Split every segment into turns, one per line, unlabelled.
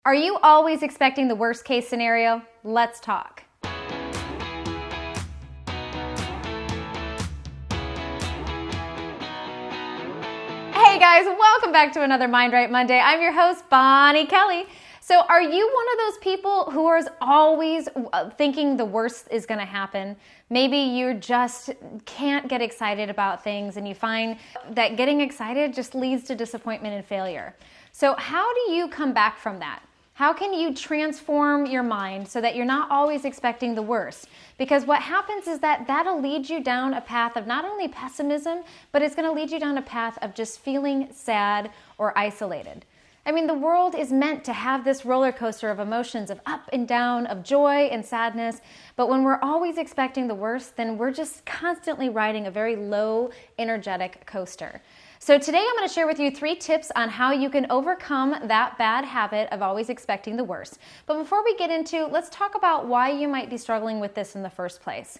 Are you always expecting the worst case scenario? Let's talk. Hey guys, welcome back to another Mind Right Monday. I'm your host, Bonnie Kelly. So are you one of those people who is always thinking the worst is going to happen? Maybe you just can't get excited about things and you find that getting excited just leads to disappointment and failure. So how do you come back from that? How can you transform your mind so that you're not always expecting the worst? Because what happens is that that'll lead you down a path of not only pessimism, but it's going to lead you down a path of just feeling sad or isolated. I mean, the world is meant to have this roller coaster of emotions of up and down, of joy and sadness. But when we're always expecting the worst, then we're just constantly riding a very low energetic coaster. So today I'm going to share with you 3 tips on how you can overcome that bad habit of always expecting the worst. But before we get into, let's talk about why you might be struggling with this in the first place.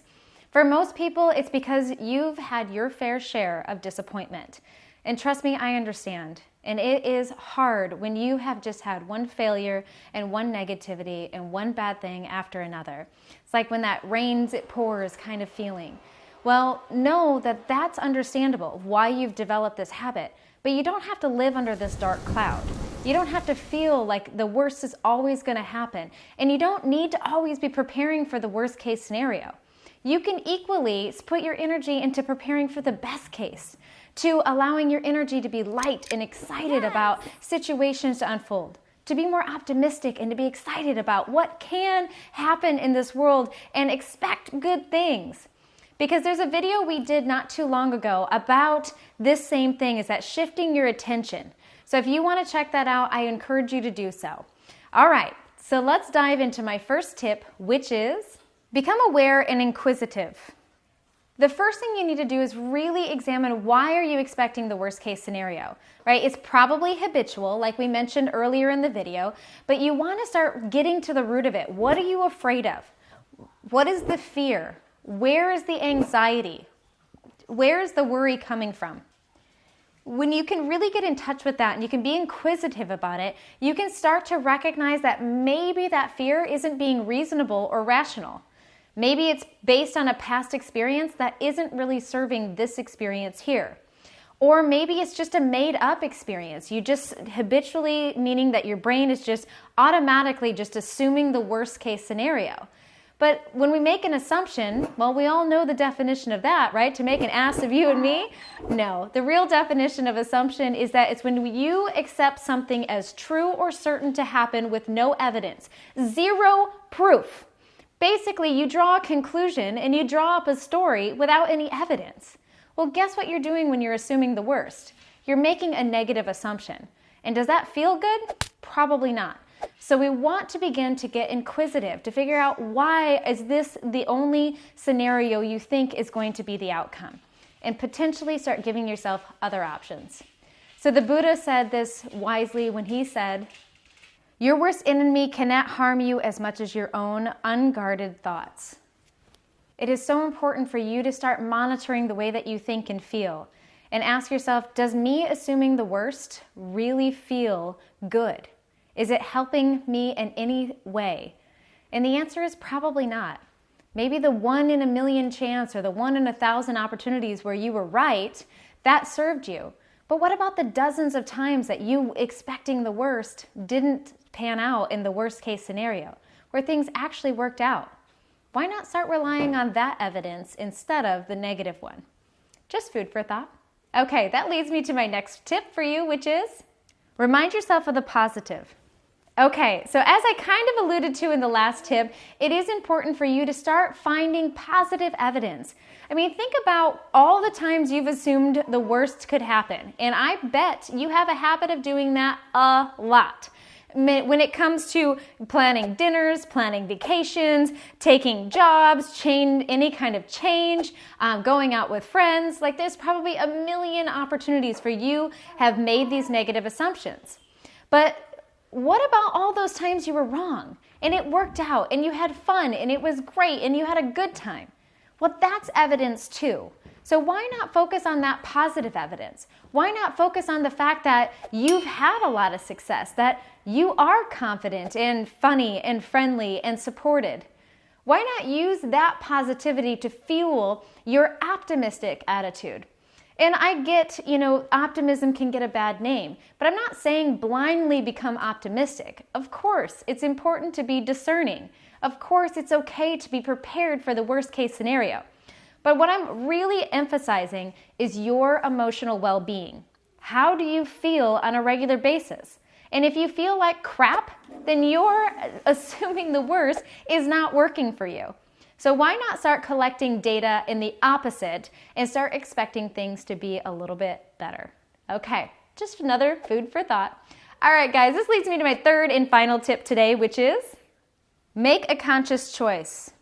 For most people, it's because you've had your fair share of disappointment. And trust me, I understand. And it is hard when you have just had one failure and one negativity and one bad thing after another. It's like when that rains, it pours kind of feeling. Well, know that that's understandable, why you've developed this habit, but you don't have to live under this dark cloud. You don't have to feel like the worst is always going to happen, and you don't need to always be preparing for the worst case scenario. You can equally put your energy into preparing for the best case, to allowing your energy to be light and excited about situations to unfold, to be more optimistic and to be excited about what can happen in this world and expect good things. Because there's a video we did not too long ago about this same thing, is that shifting your attention. So if you want to check that out, I encourage you to do so. All right, so let's dive into my first tip, which is become aware and inquisitive. The first thing you need to do is really examine, why are you expecting the worst case scenario, right? It's probably habitual, like we mentioned earlier in the video, but you want to start getting to the root of it. What are you afraid of? What is the fear? Where is the anxiety? Where is the worry coming from? When you can really get in touch with that and you can be inquisitive about it, you can start to recognize that maybe that fear isn't being reasonable or rational. Maybe it's based on a past experience that isn't really serving this experience here. Or maybe it's just a made-up experience. You just habitually, meaning that your brain is just automatically just assuming the worst case scenario. But when we make an assumption, well, we all know the definition of that, right? To make an ass of you and me? No, the real definition of assumption is that it's when you accept something as true or certain to happen with no evidence, zero proof. Basically, you draw a conclusion and you draw up a story without any evidence. Well, guess what you're doing when you're assuming the worst? You're making a negative assumption. And does that feel good? Probably not. So we want to begin to get inquisitive, to figure out, why is this the only scenario you think is going to be the outcome? And potentially start giving yourself other options. So the Buddha said this wisely when he said, "Your worst enemy cannot harm you as much as your own unguarded thoughts." It is so important for you to start monitoring the way that you think and feel, and ask yourself, does me assuming the worst really feel good? Is it helping me in any way? And the answer is probably not. Maybe the 1 in a million chance or the 1 in 1,000 opportunities where you were right, that served you. But what about the dozens of times that you expecting the worst didn't pan out in the worst case scenario, where things actually worked out? Why not start relying on that evidence instead of the negative one? Just food for thought. Okay, that leads me to my next tip for you, which is remind yourself of the positive. Okay, so as I kind of alluded to in the last tip, it is important for you to start finding positive evidence. I mean, think about all the times you've assumed the worst could happen, and I bet you have a habit of doing that a lot. When it comes to planning dinners, planning vacations, taking jobs, any kind of change, going out with friends, like there's probably a million opportunities for you have made these negative assumptions. But what about all those times you were wrong and it worked out and you had fun and it was great and you had a good time? Well, that's evidence too. So why not focus on that positive evidence? Why not focus on the fact that you've had a lot of success, that you are confident and funny and friendly and supported? Why not use that positivity to fuel your optimistic attitude? And I get, optimism can get a bad name, but I'm not saying blindly become optimistic. Of course, it's important to be discerning. Of course, it's okay to be prepared for the worst case scenario. But what I'm really emphasizing is your emotional well-being. How do you feel on a regular basis? And if you feel like crap, then you're assuming the worst is not working for you. So why not start collecting data in the opposite and start expecting things to be a little bit better? Okay, just another food for thought. All right, guys, this leads me to my third and final tip today, which is make a conscious choice.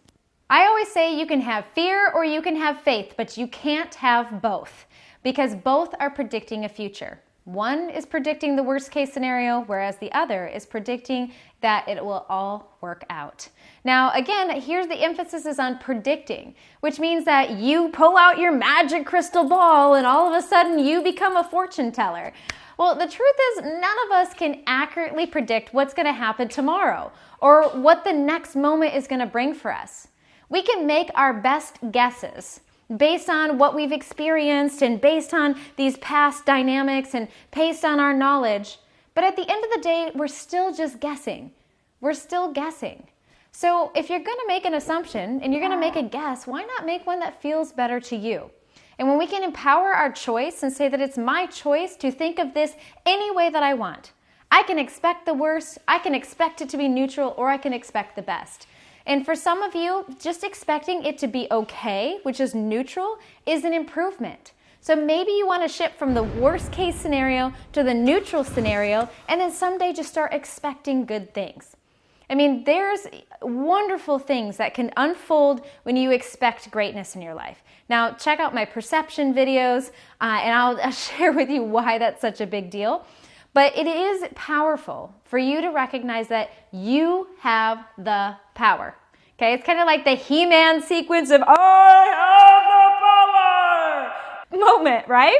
I always say you can have fear or you can have faith, but you can't have both because both are predicting a future. One is predicting the worst case scenario, whereas the other is predicting that it will all work out. Now, again, here's the emphasis is on predicting, which means that you pull out your magic crystal ball and all of a sudden you become a fortune teller. Well, the truth is none of us can accurately predict what's going to happen tomorrow or what the next moment is going to bring for us. We can make our best guesses based on what we've experienced and based on these past dynamics and based on our knowledge. But at the end of the day, we're still just guessing. We're still guessing. So if you're going to make an assumption and you're going to make a guess, why not make one that feels better to you? And when we can empower our choice and say that it's my choice to think of this any way that I want, I can expect the worst, I can expect it to be neutral, or I can expect the best. And for some of you, just expecting it to be okay, which is neutral, is an improvement. So maybe you want to shift from the worst case scenario to the neutral scenario, and then someday just start expecting good things. I mean, there's wonderful things that can unfold when you expect greatness in your life. Now, check out my perception videos, and I'll share with you why that's such a big deal. But it is powerful for you to recognize that you have the power. Okay, it's kind of like the He-Man sequence of I have the power moment, right?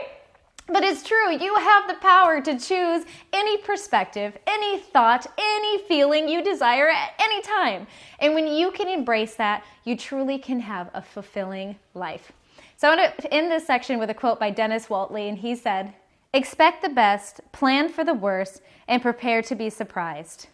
But it's true, you have the power to choose any perspective, any thought, any feeling you desire at any time. And when you can embrace that, you truly can have a fulfilling life. So I want to end this section with a quote by Dennis Waitley, and he said, "Expect the best, plan for the worst, and prepare to be surprised."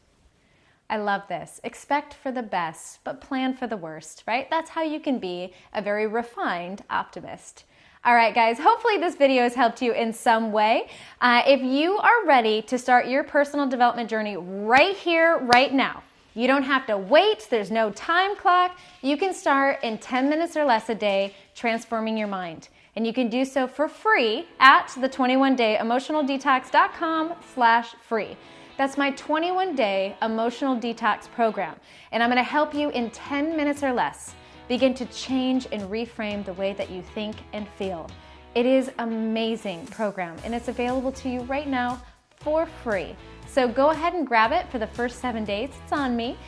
I love this. Expect for the best, but plan for the worst, right? That's how you can be a very refined optimist. All right, guys, hopefully this video has helped you in some way. If you are ready to start your personal development journey right here, right now, you don't have to wait. There's no time clock. You can start in 10 minutes or less a day transforming your mind. And you can do so for free at the 21dayemotionaldetox.com/free. That's my 21-day emotional detox program. And I'm going to help you in 10 minutes or less begin to change and reframe the way that you think and feel. It is an amazing program, and it's available to you right now for free. So go ahead and grab it for the first 7 days. It's on me.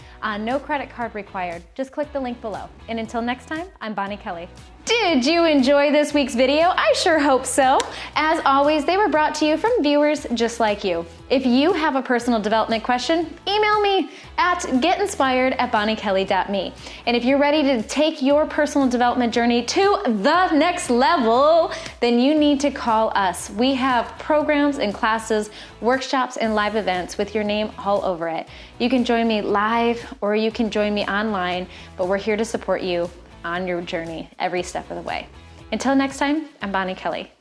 No credit card required. Just click the link below. And until next time, I'm Bonnie Kelly. Did you enjoy this week's video? I sure hope so. As always, they were brought to you from viewers just like you. If you have a personal development question, email me at getinspired@bonniekelly.me. And if you're ready to take your personal development journey to the next level, then you need to call us. We have programs and classes, workshops, and live events with your name all over it. You can join me live or you can join me online, but we're here to support you on your journey every step of the way. Until next time, I'm Bonnie Kelly.